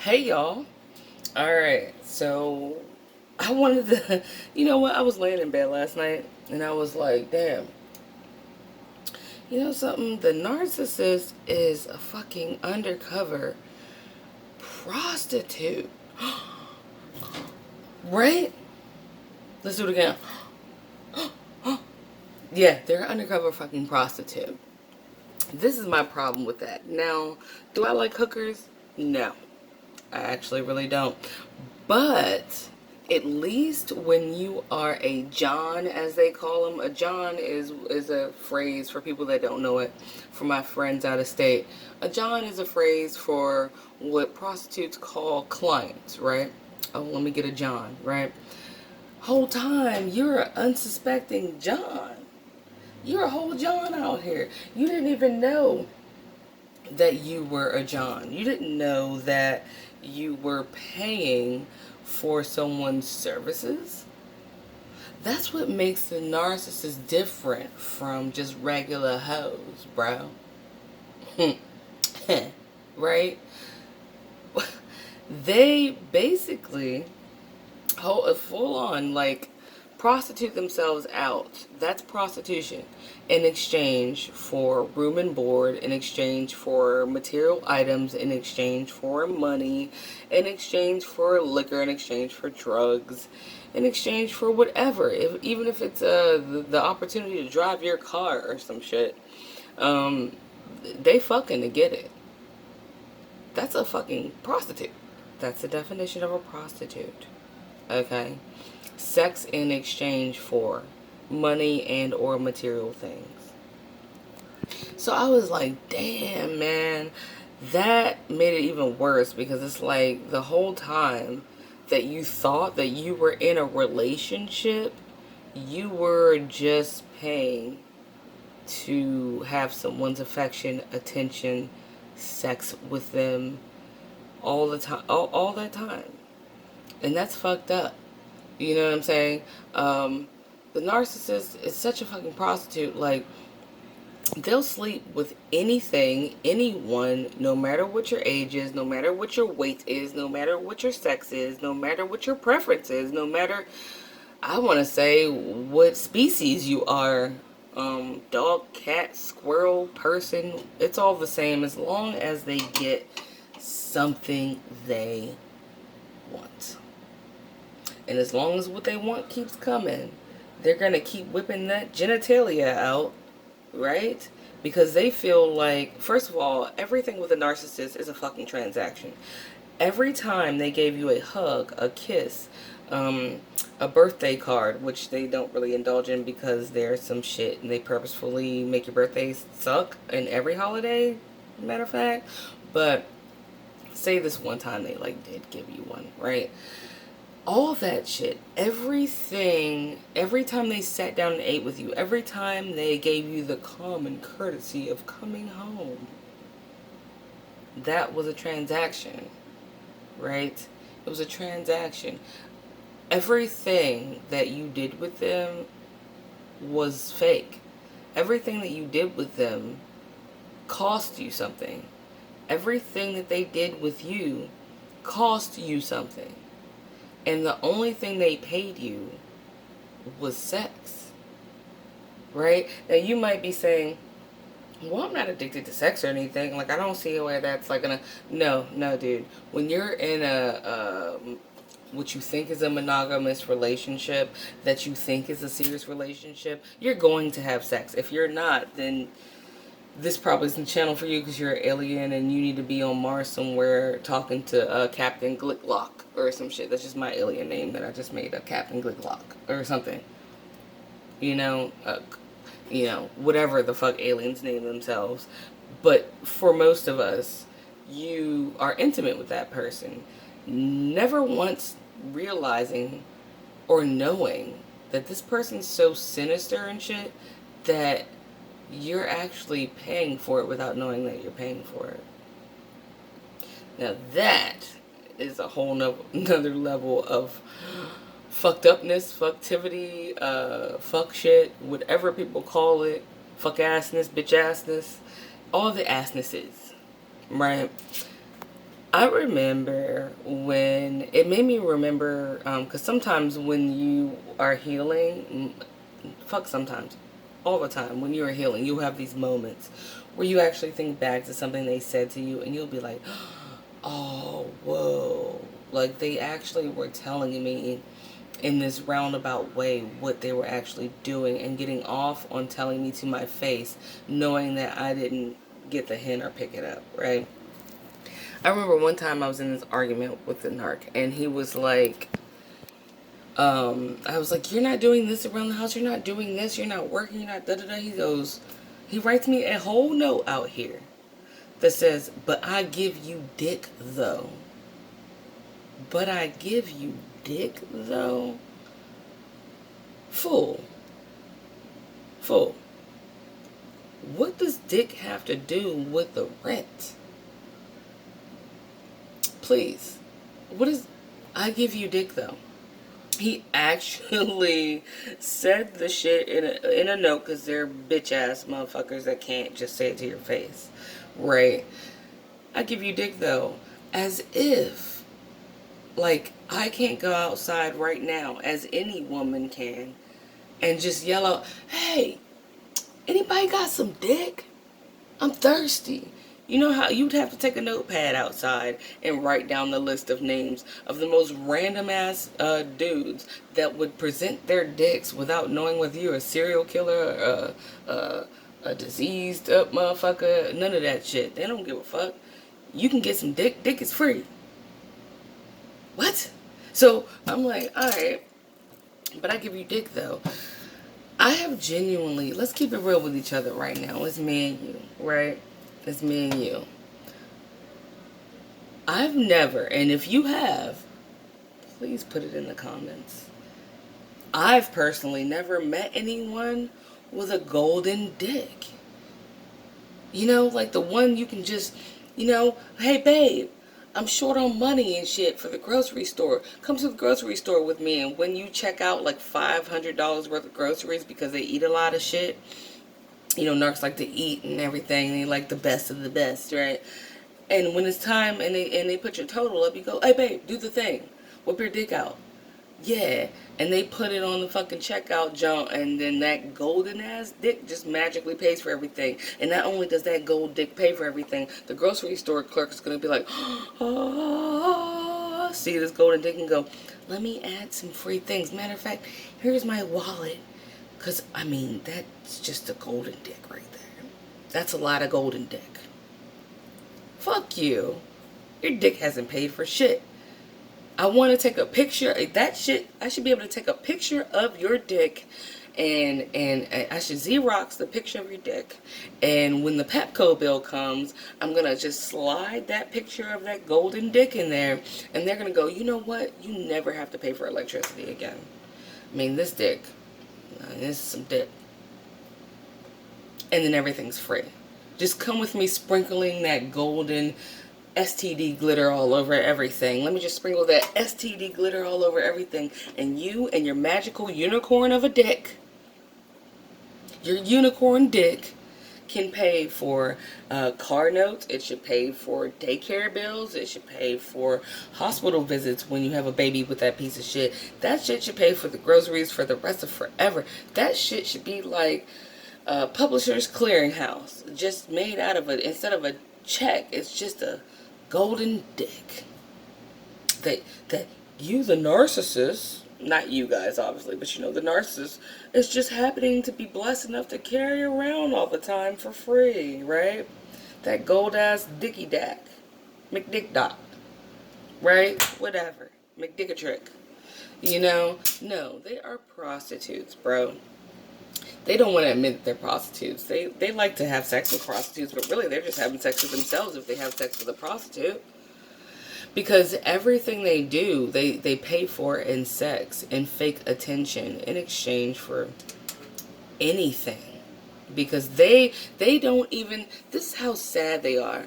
Hey y'all. Alright, so I wanted to, you know what? I was laying in bed last night and I was like, damn, you know something? The narcissist is a fucking undercover prostitute. Right? Let's do it again. Yeah, they're an undercover fucking prostitute. This is my problem with that. Now, do I like hookers? No. I actually really don't. But at least when you are a John, as they call them, a John is a phrase for people that don't know it. For my friends out of state, a John is a phrase for what prostitutes call clients, right? Oh, let me get a John, right? Whole time you're an unsuspecting John. You're a whole John out here. You didn't even know that you were a John. You didn't know that you were paying for someone's services. That's what makes the narcissist different from just regular hoes, bro. Right? They basically full on like prostitute themselves out. That's prostitution in exchange for room and board, in exchange for material items, in exchange for money, in exchange for liquor, in exchange for drugs, in exchange for whatever. Even if it's the opportunity to drive your car or some shit, um, they fucking to get it. That's a fucking prostitute. That's the definition of a prostitute. Okay? Sex in exchange for money and or material things. So I was like, damn, man, that made it even worse because it's like the whole time that you thought that you were in a relationship, you were just paying to have someone's affection, attention, sex with them all the time, all that time. And that's fucked up. You know what I'm saying? The narcissist is such a fucking prostitute. Like, they'll sleep with anything, anyone, no matter what your age is, no matter what your weight is, no matter what your sex is, no matter what your preference is, no matter, I want to say, what species you are. Dog, cat, squirrel, person, it's all the same as long as they get something they want. And as long as what they want keeps coming, they're going to keep whipping that genitalia out, right? Because they feel like, first of all, everything with a narcissist is a fucking transaction. Every time they gave you a hug, a kiss, a birthday card, which they don't really indulge in because there's some shit and they purposefully make your birthday suck in every holiday, matter of fact. But say this one time they like did give you one, right? All that shit, everything, every time they sat down and ate with you, every time they gave you the common courtesy of coming home, that was a transaction, right? It was a transaction. Everything that you did with them was fake. Everything that you did with them cost you something. Everything that they did with you cost you something. And the only thing they paid you was sex. Right? Now you might be saying, well, I'm not addicted to sex or anything. Like, I don't see a way that's like gonna. No, no, dude. When you're in what you think is a monogamous relationship, that you think is a serious relationship, you're going to have sex. If you're not, then this probably isn't the channel for you because you're an alien and you need to be on Mars somewhere talking to Captain Glicklock or some shit. That's just my alien name that I just made up, Captain Glicklock or something. You know, whatever the fuck aliens name themselves. But for most of us, you are intimate with that person, never once realizing or knowing that this person's so sinister and shit that you're actually paying for it without knowing that you're paying for it. Now that is a whole another level of fucked upness, fucktivity, fuck shit, whatever people call it, fuck assness, bitch assness, all the assnesses, right? I remember when it made me remember, because sometimes when you are healing, fuck sometimes, all the time, when you are healing, you have these moments where you actually think back to something they said to you and you'll be like, oh, whoa. Like they actually were telling me in this roundabout way what they were actually doing and getting off on telling me to my face, knowing that I didn't get the hint or pick it up, right? I remember one time I was in this argument with the narc, and he was like, I was like, you're not doing this around the house, you're not doing this, you're not working, you're not da-da-da. He writes me a whole note out here that says, but I give you dick though. But I give you dick though? Fool. Fool. What does dick have to do with the rent? Please. What is... I give you dick though? He actually said the shit in a note, because they're bitch ass motherfuckers that can't just say it to your face, right? I give you dick though, as if, like, I can't go outside right now, as any woman can, and just yell out, hey, anybody got some dick? I'm thirsty. You know how you'd have to take a notepad outside and write down the list of names of the most random ass dudes that would present their dicks without knowing whether you're a serial killer or a diseased up motherfucker. None of that shit. They don't give a fuck. You can get some dick. Dick is free. What? So I'm like, alright, but I give you dick though. I have genuinely, let's keep it real with each other right now. It's me and you, right? It's me and you. I've never, and if you have, please put it in the comments. I've personally never met anyone with a golden dick. You know, like the one you can just, you know, hey babe, I'm short on money and shit for the grocery store. Come to the grocery store with me, and when you check out like $500 worth of groceries because they eat a lot of shit, you know, narcs like to eat and everything. They like the best of the best, right? And when it's time and they put your total up, you go, hey babe, do the thing. Whip your dick out. Yeah. And they put it on the fucking checkout jump, and then that golden ass dick just magically pays for everything. And not only does that gold dick pay for everything, the grocery store clerk is going to be like, oh, see this golden dick and go, let me add some free things. Matter of fact, here's my wallet. Because, I mean, that's just a golden dick right there. That's a lot of golden dick. Fuck you. Your dick hasn't paid for shit. I want to take a picture. That shit, I should be able to take a picture of your dick. And I should Xerox the picture of your dick. And when the Pepco bill comes, I'm going to just slide that picture of that golden dick in there. And they're going to go, you know what? You never have to pay for electricity again. I mean, this dick... this is some dick. And then everything's free. Just come with me sprinkling that golden STD glitter all over everything. Let me just sprinkle that STD glitter all over everything. And you and your magical unicorn of a dick, your unicorn dick, can pay for car notes. It should pay for daycare bills. It should pay for hospital visits when you have a baby with that piece of shit. That shit should pay for the groceries for the rest of forever. That shit should be like Publishers Clearinghouse, just made out of it. Instead of a check, it's just a golden dick. That you, the narcissist, not you guys obviously, but you know, the narcissist is just happening to be blessed enough to carry around all the time for free, right? That gold ass dicky dack, McDick dot, right? Whatever, McDickatrick. You know, no, they are prostitutes, bro. They don't want to admit that they're prostitutes. They like to have sex with prostitutes, but really they're just having sex with themselves if they have sex with a prostitute. Because everything they do, they pay for in sex and fake attention in exchange for anything. Because they don't even, this is how sad they are.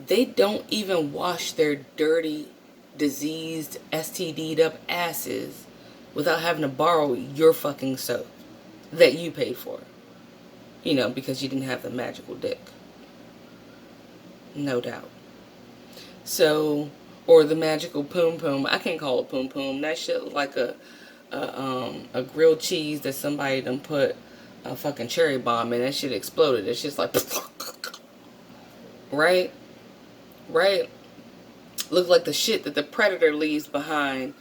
They don't even wash their dirty, diseased, STD'd up asses without having to borrow your fucking soap that you paid for. You know, because you didn't have the magical dick. No doubt. So, or the magical poom poom. I can't call it poom poom. That shit look like a grilled cheese that somebody done put a fucking cherry bomb in. That shit exploded. It's just like, right, right. Look like the shit that the predator leaves behind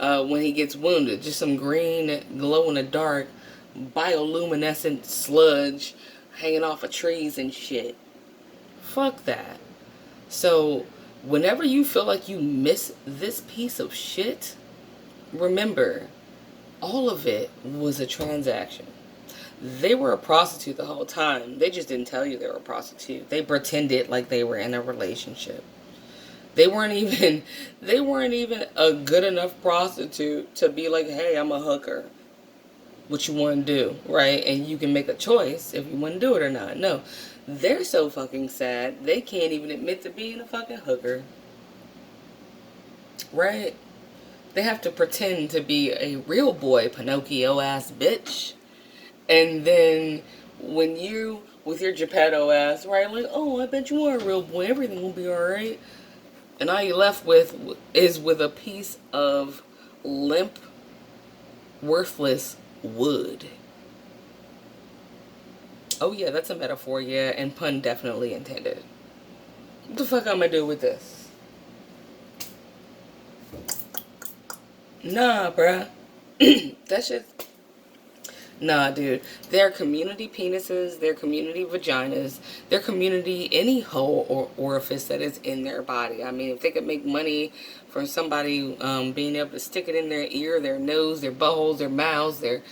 when he gets wounded. Just some green, glow in the dark, bioluminescent sludge hanging off of trees and shit. Fuck that. So, whenever you feel like you miss this piece of shit, remember, all of it was a transaction. They were a prostitute the whole time. They just didn't tell you they were a prostitute. They pretended like they were in a relationship. They weren't even a good enough prostitute to be like, "Hey, I'm a hooker. What you want to do?" Right? And you can make a choice if you want to do it or not. No. They're so fucking sad. They can't even admit to being a fucking hooker. Right? They have to pretend to be a real boy, Pinocchio ass bitch. And then when you, with your Geppetto ass, right, like, "Oh, I bet you are a real boy. Everything will be alright." And all you're left with is with a piece of limp, worthless wood. Oh yeah, that's a metaphor, yeah, and pun definitely intended. What the fuck I'm gonna do with this? Nah, bruh. That shit. Nah, dude. They're community penises, they're community vaginas, they're community any hole or orifice that is in their body. I mean, if they could make money from somebody being able to stick it in their ear, their nose, their buttholes, their mouths, their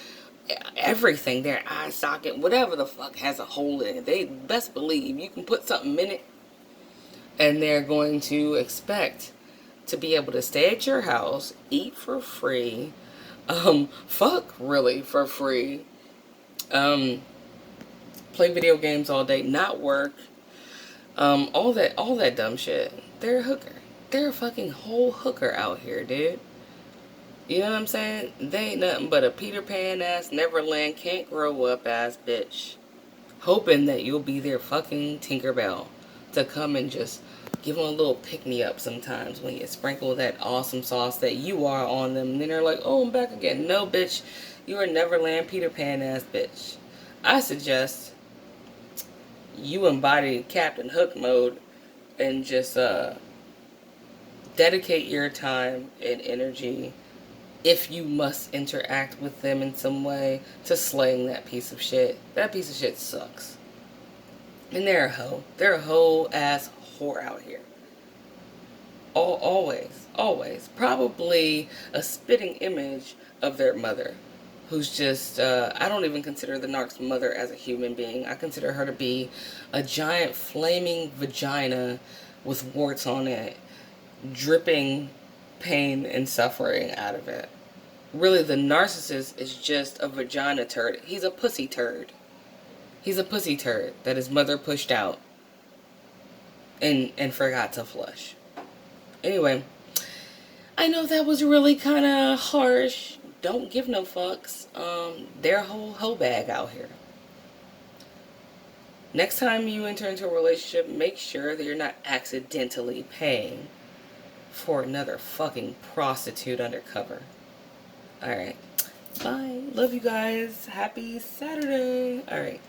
everything, their eye socket, whatever the fuck has a hole in it, they best believe you can put something in it, and they're going to expect to be able to stay at your house, eat for free, fuck really for free, um, play video games all day, not work, all that dumb shit. They're a hooker. They're a fucking whole hooker out here, dude. You know what I'm saying? They ain't nothing but a Peter Pan ass, Neverland, can't grow up ass bitch. Hoping that you'll be their fucking Tinkerbell to come and just give them a little pick-me-up sometimes when you sprinkle that awesome sauce that you are on them. And then they're like, "Oh, I'm back again." No, bitch. You are Neverland Peter Pan ass bitch. I suggest you embody Captain Hook mode and just dedicate your time and energy, if you must interact with them in some way, to slaying that piece of shit. That piece of shit sucks. And they're a hoe. They're a whole ass whore out here. Always, always. Probably a spitting image of their mother, who's just, I don't even consider the narc's mother as a human being. I consider her to be a giant flaming vagina with warts on it, dripping pain and suffering out of it. Really, the narcissist is just a vagina turd. He's a pussy turd. He's a pussy turd that his mother pushed out and forgot to flush. Anyway, I know that was really kind of harsh. Don't give no fucks. They're a whole hoe bag out here. Next time you enter into a relationship, make sure that you're not accidentally paying for another fucking prostitute undercover. Alright. Bye. Love you guys. Happy Saturday. Alright.